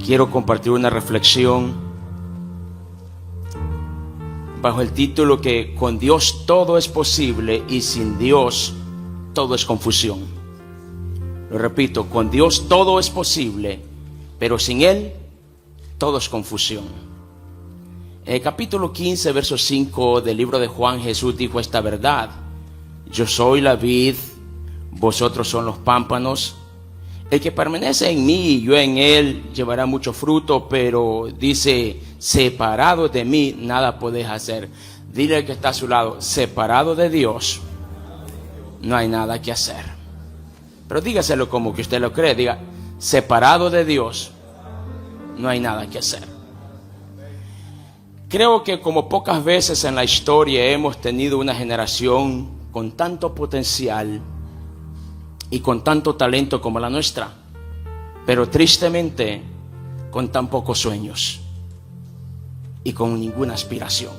quiero compartir una reflexión bajo el título que con Dios todo es posible y sin Dios todo es confusión. Lo repito, con Dios todo es posible, pero sin Él todo es confusión. En el capítulo 15, verso 5 del libro de Juan, Jesús dijo esta verdad: yo soy la vid, vosotros son los pámpanos. El que permanece en mí y yo en él llevará mucho fruto, pero dice, separado de mí nada podéis hacer. Dile al que está a su lado, separado de Dios no hay nada que hacer. Pero dígaselo como que usted lo cree. Diga, separado de Dios no hay nada que hacer. Creo que como pocas veces en la historia hemos tenido una generación con tanto potencial y con tanto talento como la nuestra, pero tristemente con tan pocos sueños y con ninguna aspiración.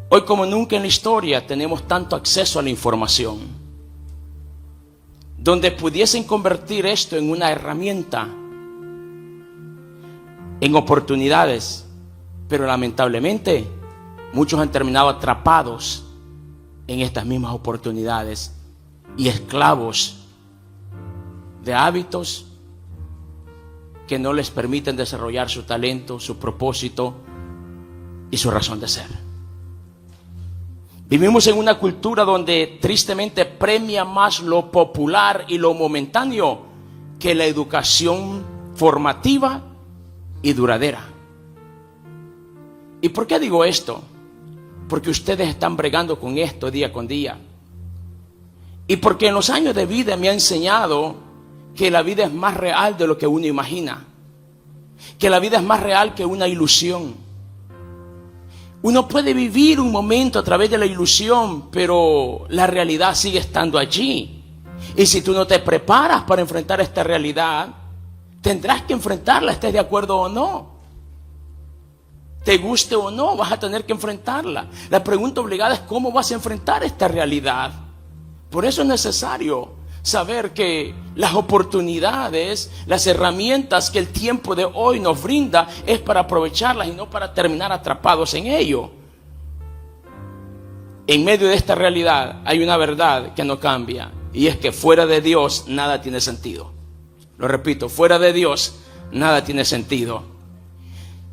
Hoy como nunca en la historia tenemos tanto acceso a la información, donde pudiesen convertir esto en una herramienta, en oportunidades, pero lamentablemente muchos han terminado atrapados en estas mismas oportunidades y esclavos de hábitos que no les permiten desarrollar su talento, su propósito y su razón de ser. Vivimos en una cultura donde tristemente premia más lo popular y lo momentáneo que la educación formativa y duradera. ¿Y por qué digo esto? Porque ustedes están bregando con esto día con día. Y porque en los años de vida me ha enseñado que la vida es más real de lo que uno imagina. Que la vida es más real que una ilusión. Uno puede vivir un momento a través de la ilusión, pero la realidad sigue estando allí. Y si tú no te preparas para enfrentar esta realidad, tendrás que enfrentarla, estés de acuerdo o no. Te guste o no, vas a tener que enfrentarla. La pregunta obligada es cómo vas a enfrentar esta realidad. Por eso es necesario saber que las oportunidades, las herramientas que el tiempo de hoy nos brinda es para aprovecharlas y no para terminar atrapados en ello. En medio de esta realidad hay una verdad que no cambia, y es que fuera de Dios nada tiene sentido. Lo repito, fuera de Dios nada tiene sentido.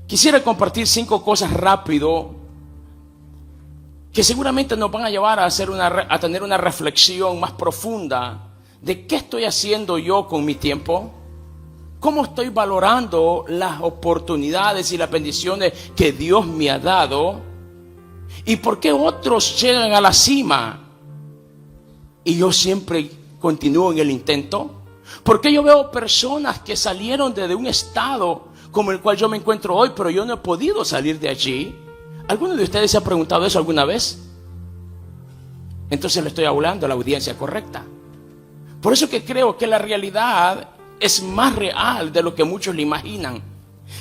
Quisiera compartir 5 cosas rápido que seguramente nos van a llevar a tener una reflexión más profunda de qué estoy haciendo yo con mi tiempo, cómo estoy valorando las oportunidades y las bendiciones que Dios me ha dado, y por qué otros llegan a la cima y yo siempre continúo en el intento. Porque yo veo personas que salieron de un estado como el cual yo me encuentro hoy, pero yo no he podido salir de allí. ¿Alguno de ustedes se ha preguntado eso alguna vez? Entonces le estoy hablando a la audiencia correcta. Por eso que creo que la realidad es más real de lo que muchos le imaginan.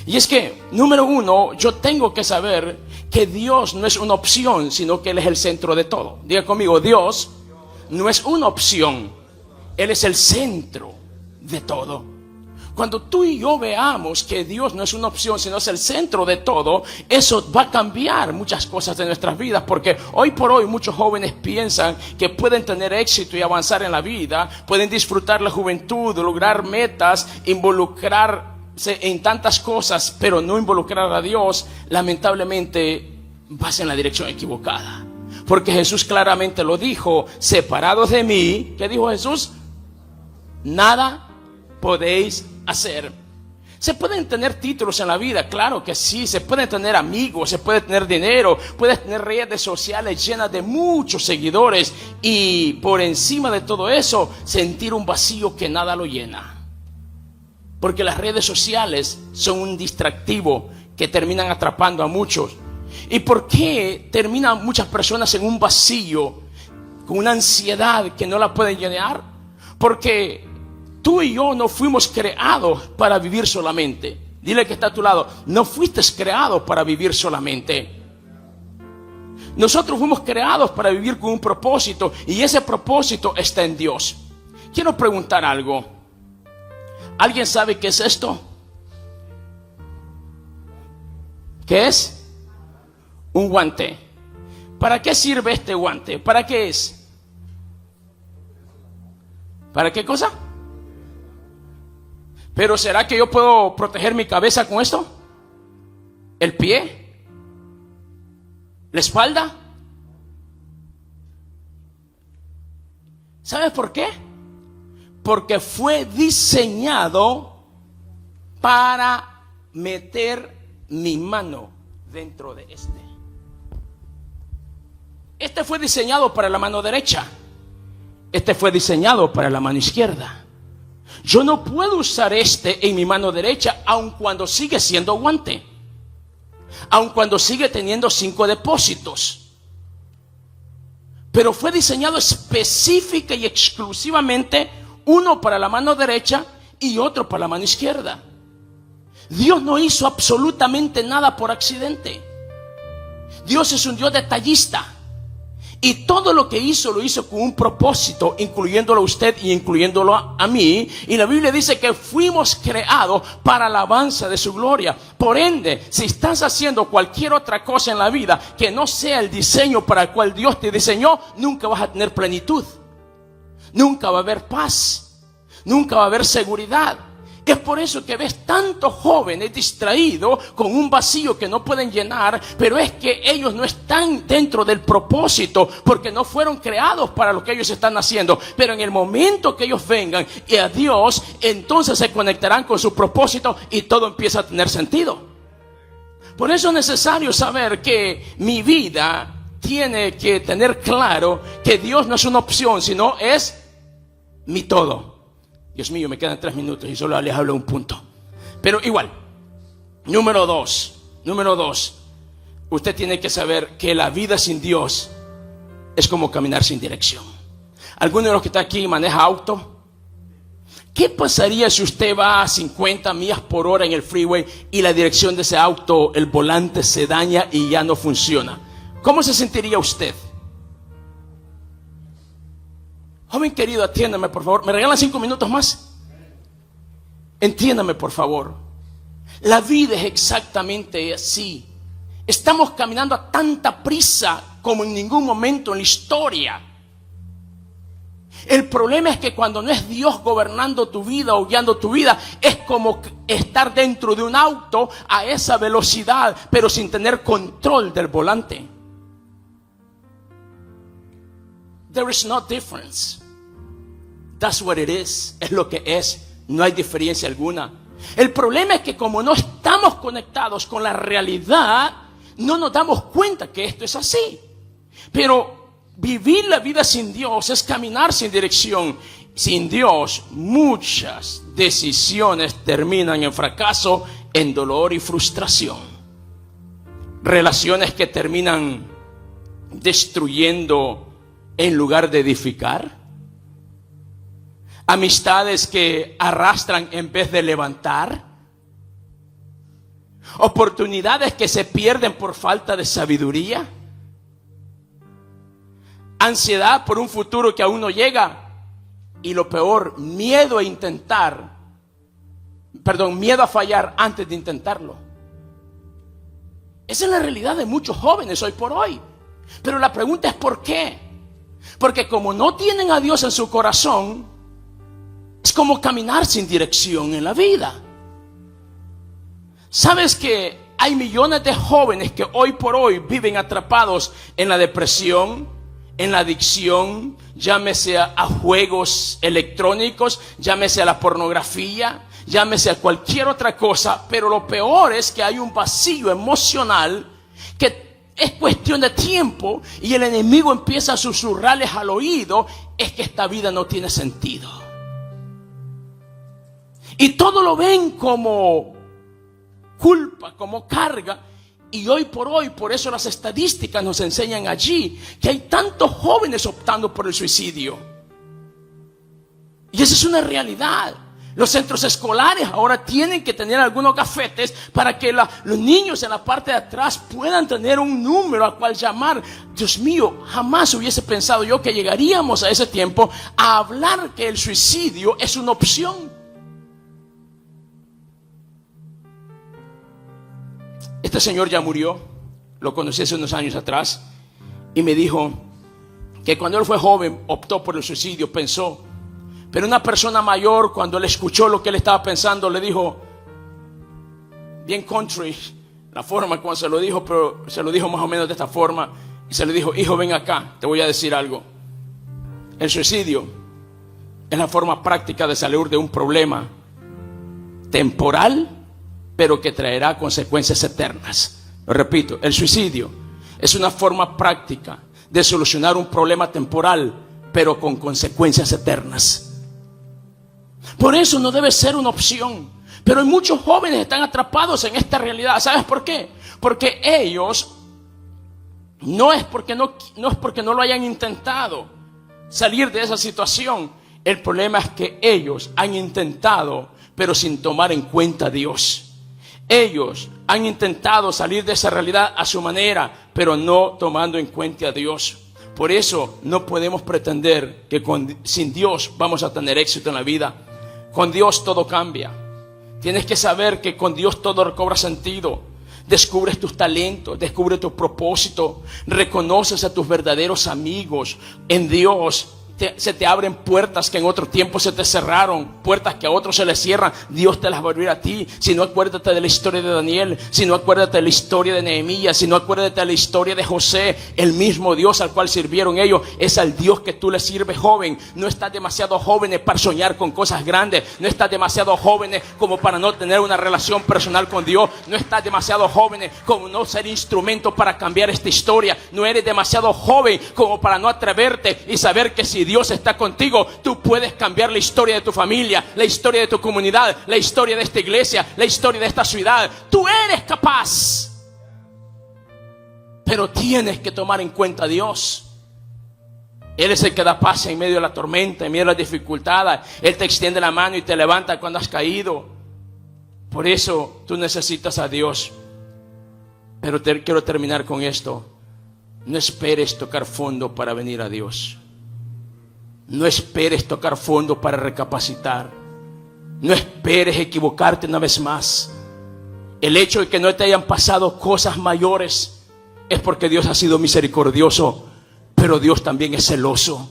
Y es que, número 1, yo tengo que saber que Dios no es una opción, sino que Él es el centro de todo. Diga conmigo, Dios no es una opción, Él es el centro de todo. Cuando tú y yo veamos que Dios no es una opción, sino es el centro de todo, eso va a cambiar muchas cosas de nuestras vidas. Porque hoy por hoy muchos jóvenes piensan que pueden tener éxito y avanzar en la vida, pueden disfrutar la juventud, lograr metas, involucrarse en tantas cosas, pero no involucrar a Dios. Lamentablemente vas en la dirección equivocada. Porque Jesús claramente lo dijo: separados de mí, ¿qué dijo Jesús? Nada podéis hacer. Se pueden tener títulos en la vida, claro que sí. Se pueden tener amigos, se puede tener dinero, puedes tener redes sociales llenas de muchos seguidores, y por encima de todo eso sentir un vacío que nada lo llena. Porque las redes sociales son un distractivo que terminan atrapando a muchos. ¿Y por qué terminan muchas personas en un vacío, con una ansiedad que no la pueden llenar? Porque tú y yo no fuimos creados para vivir solamente. Dile que está a tu lado, no fuiste creado para vivir solamente. Nosotros fuimos creados para vivir con un propósito, y ese propósito está en Dios. Quiero preguntar algo. ¿Alguien sabe qué es esto? ¿Qué es? Un guante. ¿Para qué sirve este guante? ¿Para qué es? ¿Para qué cosa? Pero ¿será que yo puedo proteger mi cabeza con esto? ¿El pie? ¿La espalda? ¿Sabes por qué? Porque fue diseñado para meter mi mano dentro de este. Este fue diseñado para la mano derecha. Este fue diseñado para la mano izquierda. Yo no puedo usar este en mi mano derecha, aun cuando sigue siendo guante, aun cuando sigue teniendo 5 depósitos. Pero fue diseñado específica y exclusivamente, uno para la mano derecha y otro para la mano izquierda. Dios no hizo absolutamente nada por accidente. Dios es un Dios detallista. Y todo lo que hizo, lo hizo con un propósito, incluyéndolo a usted y incluyéndolo a mí. Y la Biblia dice que fuimos creados para la alabanza de su gloria. Por ende, si estás haciendo cualquier otra cosa en la vida que no sea el diseño para el cual Dios te diseñó, nunca vas a tener plenitud. Nunca va a haber paz. Nunca va a haber seguridad. Es por eso que ves tantos jóvenes distraídos con un vacío que no pueden llenar, pero es que ellos no están dentro del propósito, porque no fueron creados para lo que ellos están haciendo. Pero en el momento que ellos vengan y a Dios, entonces se conectarán con su propósito y todo empieza a tener sentido. Por eso es necesario saber que mi vida tiene que tener claro que Dios no es una opción, sino es mi todo. Dios mío, me quedan 3 minutos y solo les hablo un punto. Pero igual, número dos, usted tiene que saber que la vida sin Dios es como caminar sin dirección. ¿Alguno de los que está aquí maneja auto? ¿Qué pasaría si usted va a 50 millas por hora en el freeway y la dirección de ese auto, el volante se daña y ya no funciona? ¿Cómo se sentiría usted? Joven querido, atiéndame por favor. ¿Me regalan 5 minutos más? Entiéndame por favor. La vida es exactamente así. Estamos caminando a tanta prisa como en ningún momento en la historia. El problema es que cuando no es Dios gobernando tu vida o guiando tu vida, es como estar dentro de un auto a esa velocidad, pero sin tener control del volante. There is no difference. That's what it is. Es lo que es. No hay diferencia alguna. El problema es que como no estamos conectados con la realidad, no nos damos cuenta que esto es así. Pero vivir la vida sin Dios es caminar sin dirección. Sin Dios, muchas decisiones terminan en fracaso, en dolor y frustración. Relaciones que terminan destruyendo en lugar de edificar. Amistades que arrastran en vez de levantar. Oportunidades que se pierden por falta de sabiduría. Ansiedad por un futuro que aún no llega. Y lo peor, miedo a fallar antes de intentarlo. Esa es la realidad de muchos jóvenes hoy por hoy. Pero la pregunta es ¿por qué? Porque como no tienen a Dios en su corazón, es como caminar sin dirección en la vida. ¿Sabes que hay millones de jóvenes que hoy por hoy viven atrapados en la depresión, en la adicción, llámese a juegos electrónicos, llámese a la pornografía, llámese a cualquier otra cosa? Pero lo peor es que hay un vacío emocional que es cuestión de tiempo y el enemigo empieza a susurrarles al oído, es que esta vida no tiene sentido. Y todo lo ven como culpa, como carga. Y hoy por hoy, por eso las estadísticas nos enseñan allí que hay tantos jóvenes optando por el suicidio. Y esa es una realidad. Los centros escolares ahora tienen que tener algunos gafetes para que los niños en la parte de atrás puedan tener un número al cual llamar. Dios mío, jamás hubiese pensado yo que llegaríamos a ese tiempo a hablar que el suicidio es una opción. Este señor ya murió, lo conocí hace unos años atrás, y me dijo que cuando él fue joven optó por el suicidio, pensó. Pero una persona mayor, cuando él escuchó lo que él estaba pensando, le dijo, bien country, la forma como se lo dijo, pero se lo dijo más o menos de esta forma, y se le dijo, hijo, ven acá, te voy a decir algo. El suicidio es la forma práctica de salir de un problema temporal, pero que traerá consecuencias eternas. Lo repito, el suicidio es una forma práctica de solucionar un problema temporal, pero con consecuencias eternas. Por eso no debe ser una opción. Pero hay muchos jóvenes que están atrapados en esta realidad. ¿Sabes por qué? Porque ellos no es porque no lo hayan intentado salir de esa situación. El problema es que ellos han intentado, pero sin tomar en cuenta a Dios. Ellos han intentado salir de esa realidad a su manera, pero no tomando en cuenta a Dios. Por eso no podemos pretender que sin Dios vamos a tener éxito en la vida. Con Dios todo cambia. Tienes que saber que con Dios todo recobra sentido. Descubres tus talentos, descubres tu propósito, reconoces a tus verdaderos amigos. En Dios se te abren puertas que en otro tiempo se te cerraron, puertas que a otros se les cierran. Dios te las va a abrir a ti. Si no, acuérdate de la historia de Daniel, si no, acuérdate de la historia de Nehemías, si no, acuérdate de la historia de José. El mismo Dios al cual sirvieron ellos es al Dios que tú le sirves, joven. No estás demasiado jóvenes para soñar con cosas grandes, no estás demasiado jóvenes como para no tener una relación personal con Dios, no estás demasiado jóvenes como no ser instrumento para cambiar esta historia, no eres demasiado joven como para no atreverte y saber que si Dios está contigo, tú puedes cambiar la historia de tu familia, la historia de tu comunidad, la historia de esta iglesia, la historia de esta ciudad. Tú eres capaz, pero tienes que tomar en cuenta a Dios. Él es el que da paz en medio de la tormenta, en medio de las dificultades. Él te extiende la mano y te levanta cuando has caído. Por eso tú necesitas a Dios. Pero quiero terminar con esto. No esperes tocar fondo para venir a Dios. No esperes tocar fondo para recapacitar. No esperes equivocarte una vez más. El hecho de que no te hayan pasado cosas mayores es porque Dios ha sido misericordioso, pero Dios también es celoso.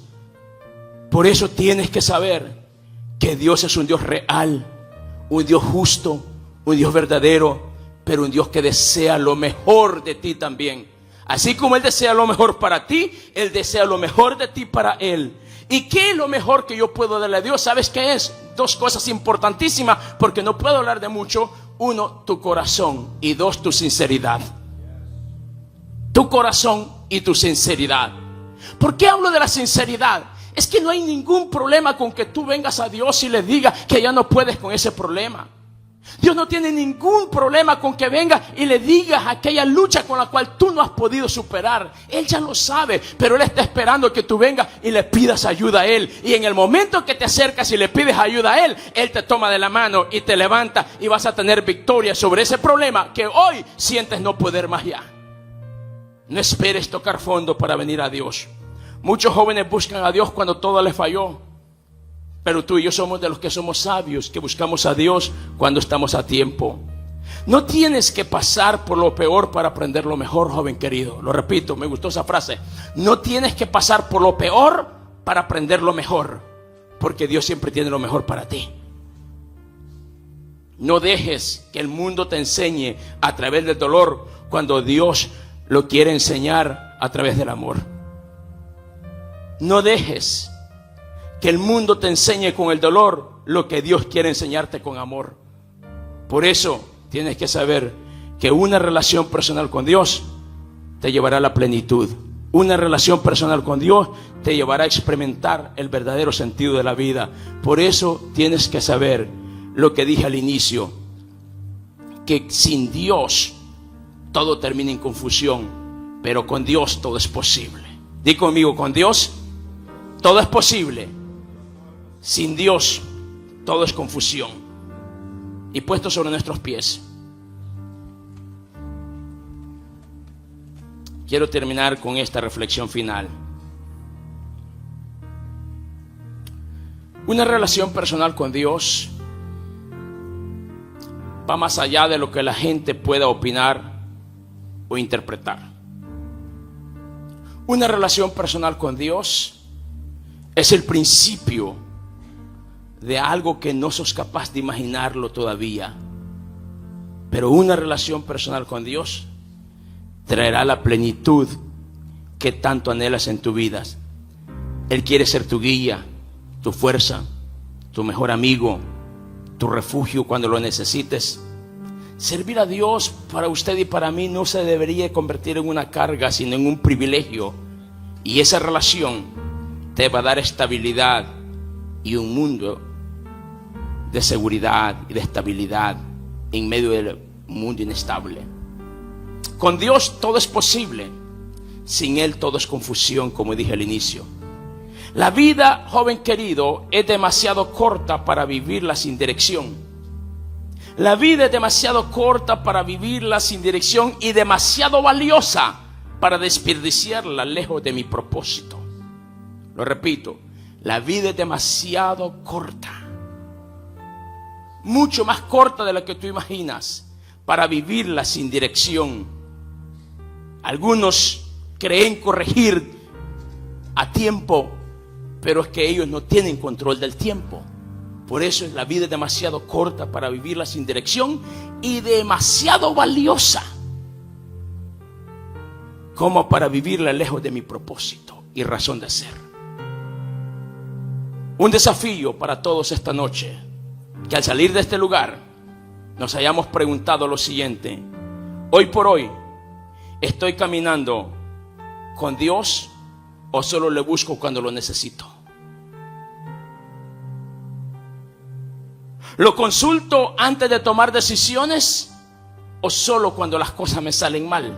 Por eso tienes que saber que Dios es un Dios real, un Dios justo, un Dios verdadero, pero un Dios que desea lo mejor de ti también. Así como Él desea lo mejor para ti, Él desea lo mejor de ti para Él. ¿Y qué es lo mejor que yo puedo darle a Dios? ¿Sabes qué es? Dos cosas importantísimas, porque no puedo hablar de mucho. Uno, tu corazón, y dos, tu sinceridad. Tu corazón y tu sinceridad. ¿Por qué hablo de la sinceridad? Es que no hay ningún problema con que tú vengas a Dios y le digas que ya no puedes con ese problema. Dios no tiene ningún problema con que vengas y le digas aquella lucha con la cual tú no has podido superar. Él ya lo sabe, pero Él está esperando que tú vengas y le pidas ayuda a Él. Y en el momento que te acercas y le pides ayuda a Él, Él te toma de la mano y te levanta y vas a tener victoria sobre ese problema que hoy sientes no poder más ya. No esperes tocar fondo para venir a Dios. Muchos jóvenes buscan a Dios cuando todo les falló. Pero tú y yo somos de los que somos sabios, que buscamos a Dios cuando estamos a tiempo. No tienes que pasar por lo peor para aprender lo mejor, joven querido. Lo repito, me gustó esa frase. No tienes que pasar por lo peor para aprender lo mejor, porque Dios siempre tiene lo mejor para ti. No dejes que el mundo te enseñe a través del dolor cuando Dios lo quiere enseñar a través del amor. No dejes que el mundo te enseñe con el dolor lo que Dios quiere enseñarte con amor. Por eso tienes que saber que una relación personal con Dios te llevará a la plenitud. Una relación personal con Dios te llevará a experimentar el verdadero sentido de la vida. Por eso tienes que saber lo que dije al inicio, que sin Dios todo termina en confusión, pero con Dios todo es posible. Di conmigo, con Dios todo es posible. Sin Dios todo es confusión. Y puesto sobre nuestros pies, quiero terminar con esta reflexión final. Una relación personal con Dios va más allá de lo que la gente pueda opinar o interpretar. Una relación personal con Dios es el principio de algo que no sos capaz de imaginarlo todavía. Pero una relación personal con Dios traerá la plenitud que tanto anhelas en tu vida. Él quiere ser tu guía, tu fuerza, tu mejor amigo, tu refugio cuando lo necesites. Servir a Dios para usted y para mí no se debería convertir en una carga, sino en un privilegio. Y esa relación te va a dar estabilidad y un mundo de seguridad y de estabilidad en medio del mundo inestable. Con Dios todo es posible. Sin Él todo es confusión, como dije al inicio. La vida, joven querido, es demasiado corta para vivirla sin dirección. La vida es demasiado corta para vivirla sin dirección y demasiado valiosa para desperdiciarla lejos de mi propósito. Lo repito, la vida es demasiado corta, mucho más corta de lo que tú imaginas, para vivirla sin dirección. Algunos creen corregir a tiempo, pero es que ellos no tienen control del tiempo. Por eso la vida es demasiado corta para vivirla sin dirección y demasiado valiosa como para vivirla lejos de mi propósito y razón de ser. Un desafío para todos esta noche, que al salir de este lugar nos hayamos preguntado lo siguiente: hoy por hoy, ¿estoy caminando con Dios o solo le busco cuando lo necesito? ¿Lo consulto antes de tomar decisiones o solo cuando las cosas me salen mal?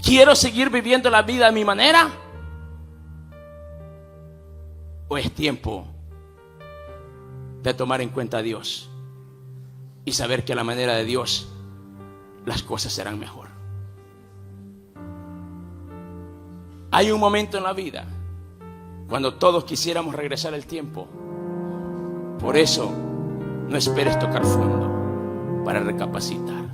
¿Quiero seguir viviendo la vida a mi manera? ¿O es tiempo de tomar en cuenta a Dios y saber que a la manera de Dios las cosas serán mejor? Hay un momento en la vida cuando todos quisiéramos regresar el tiempo. Por eso, no esperes tocar fondo para recapacitar.